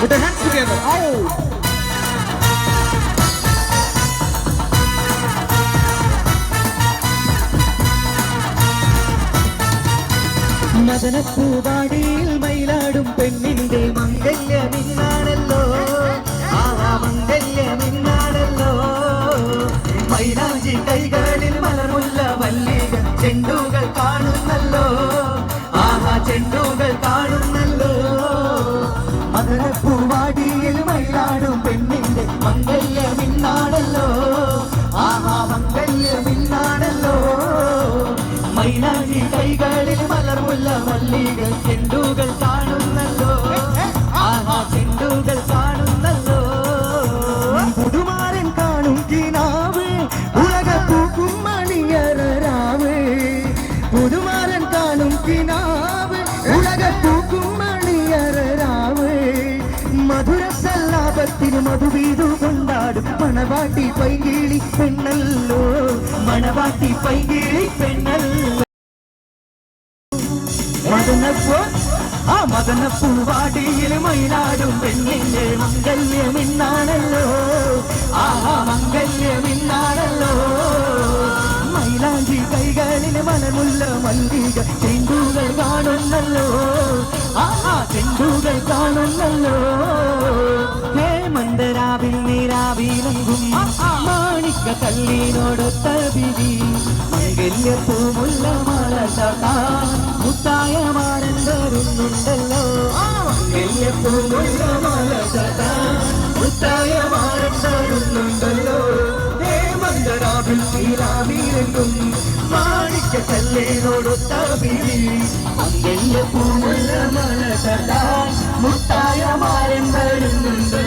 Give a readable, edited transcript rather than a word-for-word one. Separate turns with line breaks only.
Put your hands together. Oh.
മദനപ്പൂവാടിയിൽ Mayiladum പെണ്ണിന്റെ മംഗല്യമിന്നാണല്ലോ, ആ മംഗല്യമിന്നാണല്ലോ. മൈലാഞ്ചി കൈകളിൽ മലമുല്ല മല്ലിക ചെണ്ടുകൾ കാണുന്നല്ലോ, ആഹാ ചെണ്ടുകൾ കാണുന്നല്ലോ. മദനപ്പൂവാടിയിൽ മയിലാടും പെണ്ണിന്റെ മംഗല്യമിന്നാണല്ലോ, ആഹാ മംഗല്യമിന്നാണല്ലോ. മൈലാഞ്ചി കൈകളിൽ മലർമുല്ല മല്ലിക ചെണ്ടുകൾ കാണുന്നല്ലോ, ആഹാ ചെണ്ടുകൾ കാണുന്നല്ലോ. പുതുമാരൻ കാണും കിനാവ് ഉലക പൂക്കും മണിയറാവ്, പുതുമാരൻ കാണും കിനാവ് ഉലക പൂക്കും മണിയറാവ്. മധുര സല്ലാപത്തിന് മധുവീതു കൊണ്ടാടും മണവാട്ടി പൈകിളി പെണ്ണല്ലോ, മണവാട്ടി പൈകിളി പെണ്ണല്ലോ. മദനപ്പൂവാടിയിൽ മയിലാടും പെണ്ണിന്റെ മംഗല്യമിന്നാണല്ലോ, ആഹാ മംഗല്യമിന്നാണല്ലോ. മൈലാഞ്ചി കൈകളിൽ മലമുല്ല മല്ലിക ചെണ്ടുകൾ കാണുന്നല്ലോ, ആഹാ ചെണ്ടുകൾ കാണുന്നല്ലോ. ഹേമന്തരാവിൽ നീരാവിലങ്കും മാണിക്ക കല്ലിനോടൊത്ത വിധി മംഗല്യപ്പൂമുല്ല മാല ചാട്ടാൻ മുത്തായ മാരൻ വരുന്നുണ്ടല്ലോ, മംഗല്യപ്പൂമുല്ല മാല ചാട്ടാൻ മുത്തായ മാരൻ വരുന്നുണ്ടല്ലോ. ഹേമന്തരാവിൽ നീരാവിലങ്കും മാണിക്ക കല്ലിനോടൊത്ത വിധി മംഗല്യപ്പൂമുല്ല മാല ചാട്ടാൻ മുത്തായ മാരൻ വരുന്നുണ്ടല്ലോ.